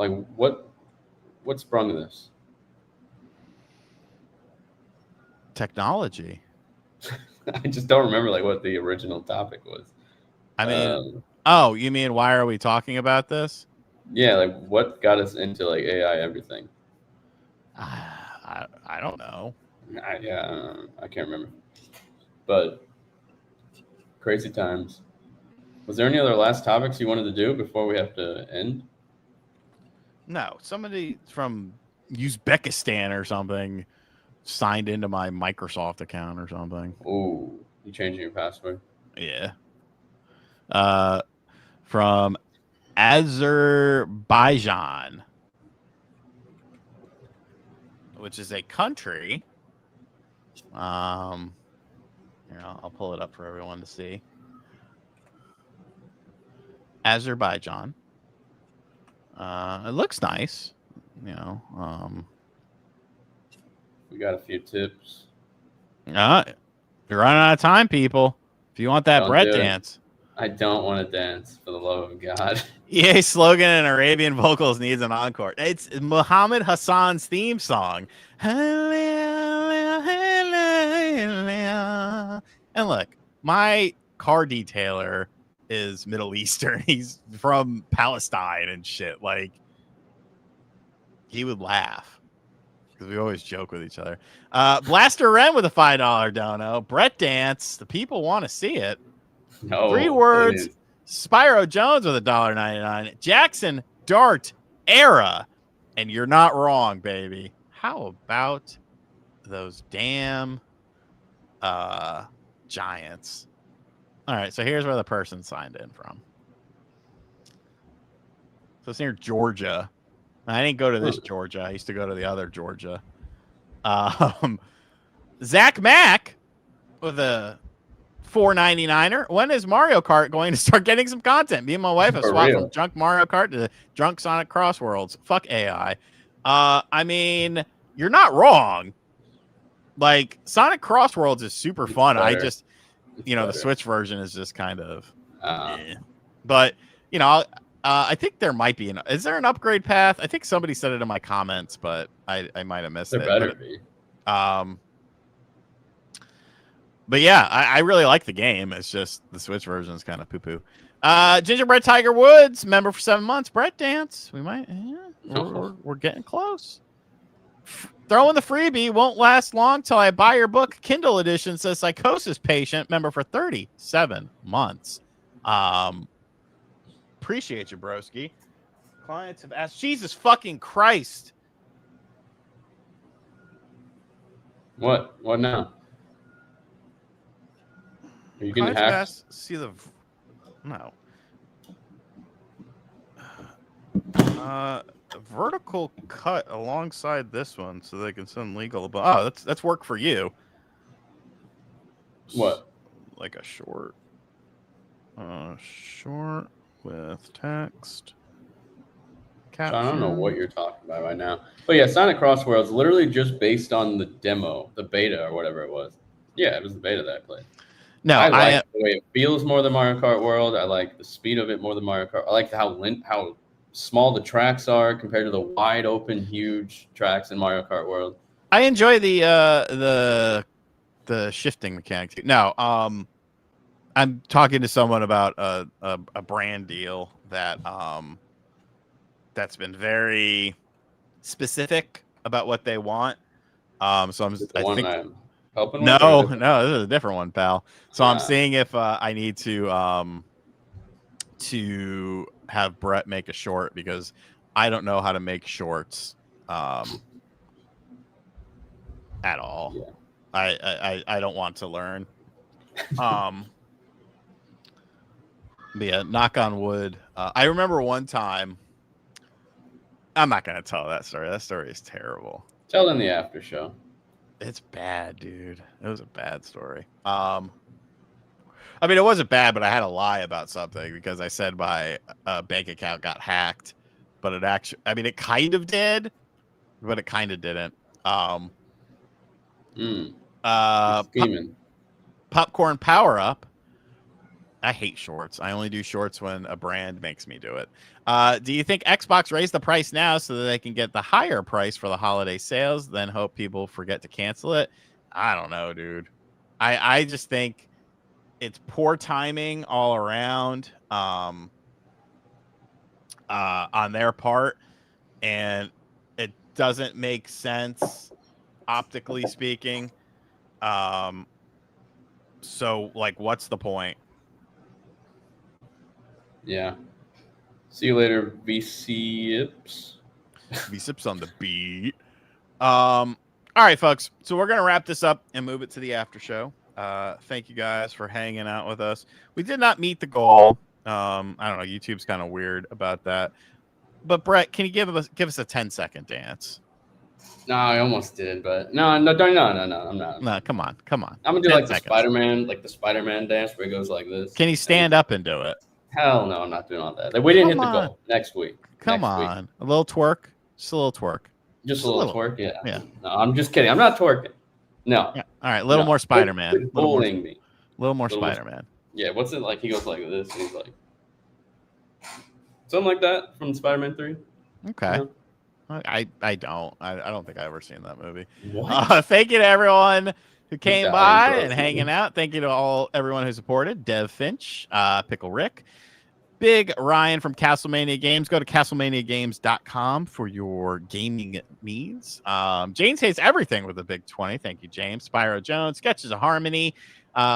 S2: sprung this?
S1: Technology.
S2: I just don't remember like what the original topic was.
S1: I mean, oh, you mean why are we talking about this?
S2: Yeah, like what got us into like AI everything?
S1: I don't know.
S2: I can't remember. But crazy times. Was there any other last topics you wanted to do before we have to end?
S1: No, somebody from Uzbekistan or something signed into my Microsoft account or something.
S2: Oh, you changing your password?
S1: Yeah. From Azerbaijan, which is a country. Here, I'll pull it up for everyone to see. Azerbaijan. It looks nice. You know,
S2: We got a few tips.
S1: you're running out of time, people. If you want that
S2: Don't
S1: Brett
S2: do it.
S1: dance.
S2: I don't want to dance, for the love of God.
S1: EA slogan and Arabian vocals needs an encore. It's Muhammad Hassan's theme song. And look, my car detailer is Middle Eastern. He's from Palestine and shit. Like, he would laugh because we always joke with each other. Blaster Ren with a $5 dono. Brett dance. The people want to see it.
S2: No.
S1: 3 words. Spyro Jones with $1.99. Jackson Dart Era. And you're not wrong, baby. How about those damn Giants? All right, so here's where the person signed in from. So it's near Georgia. I didn't go to this Georgia. I used to go to the other Georgia. Zach Mack with a $4.99er. When is Mario Kart going to start getting some content? Me and my wife have
S2: For
S1: swapped
S2: real.
S1: from junk Mario Kart to drunk Sonic Cross Worlds. Fuck AI. I mean, you're not wrong. Like, Sonic Cross Worlds is super
S2: It's
S1: fun. I
S2: better.
S1: just,
S2: It's
S1: you know, the
S2: better.
S1: Switch version is just kind of,
S2: Uh,
S1: eh. But, you know, I think there might be is there an upgrade path? I think somebody said it in my comments, but I might have missed
S2: there
S1: it.
S2: better
S1: But,
S2: be.
S1: but yeah, I really like the game. It's just the Switch version is kind of poo poo. Gingerbread Tiger Woods, member for 7 months. Brett Dance. We might, we're getting close. Throw in the freebie. Won't last long till I buy your book. Kindle edition says Psychosis Patient, member for 37 months. Appreciate you, broski. Clients have asked, Jesus fucking Christ.
S2: What? What now? Are you getting
S1: Clients have
S2: hacked?
S1: asked, see the no. Vertical cut alongside this one so they can send legal. Oh, that's work for you.
S2: What?
S1: Like a short. Short with text.
S2: I don't know what you're talking about right now. But yeah, Sonic Cross Worlds literally just based on the demo, the beta or whatever it was. Yeah, it was the beta that I played.
S1: No,
S2: I like the way it feels more than Mario Kart World. I like the speed of it more than Mario Kart. I like how small the tracks are compared to the wide open, huge tracks in Mario Kart World.
S1: I enjoy the shifting mechanic too. No, I'm talking to someone about a brand deal that that's been very specific about what they want. So I'm
S2: Is it
S1: I
S2: the one
S1: think
S2: I'm helping with?
S1: no,
S2: or is it-
S1: this is a different one, pal. So I'm
S2: Ah.
S1: seeing if I need to have Brett make a short because I don't know how to make shorts at all.
S2: Yeah.
S1: I don't want to learn. But yeah, knock on wood. I remember one time. I'm not gonna tell that story. That story is terrible.
S2: Tell in the after show.
S1: It's bad, dude. It was a bad story. I mean, it wasn't bad, but I had to lie about something because I said my bank account got hacked, but it actually, I mean, it kind of did, but it kind of didn't.
S2: Scheming.
S1: Popcorn Power Up. I hate shorts. I only do shorts when a brand makes me do it. Do you think Xbox raised the price now so that they can get the higher price for the holiday sales, then hope people forget to cancel it? I don't know, dude. I just think it's poor timing all around on their part, and it doesn't make sense optically speaking. So, like, what's the point?
S2: Yeah. See you later, VC-ips.
S1: V-Sips on the beat. All right, folks. So we're gonna wrap this up and move it to the after show. Thank you guys for hanging out with us. We did not meet the goal. I don't know. YouTube's kind of weird about that. But Brett, can you give us a 10-second dance?
S2: No, I almost did, but no, I'm not.
S1: No, come on.
S2: I'm gonna do
S1: 10
S2: like
S1: seconds.
S2: the Spider-Man dance where it goes like this.
S1: Can you stand up and do it?
S2: Hell no, I'm not doing all that. We didn't hit
S1: Come
S2: the
S1: on.
S2: goal. Next week.
S1: Come
S2: Next week.
S1: on. A little twerk. Just a little twerk.
S2: Just a little twerk. Yeah.
S1: Yeah.
S2: No, I'm just kidding. I'm not twerking. No.
S1: Yeah. All right. A little
S2: No.
S1: more Spider-Man.
S2: Quit bullying me.
S1: Little more
S2: Little more-
S1: Spider-Man.
S2: Yeah. What's it like? He goes like this. And he's like something like that from Spider-Man 3.
S1: Okay.
S2: No.
S1: I don't. I don't think I've ever seen that movie.
S2: What?
S1: Thank you to everyone who came
S2: dying,
S1: by
S2: bro.
S1: and hanging out. Thank you to everyone who supported. Dev Finch, Pickle Rick, Big Ryan from Castlemania Games. Go to castlemaniagames.com for your gaming needs. James hates everything with a big 20. Thank you, James. Spyro Jones, Sketches of Harmony,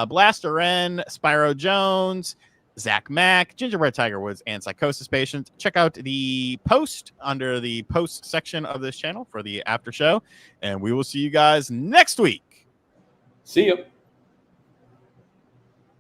S1: Blaster N, Spyro Jones, Zach Mack, Gingerbread Tiger Woods, and Psychosis Patient. Check out the post under the post section of this channel for the after show, and we will see you guys next week.
S2: See you.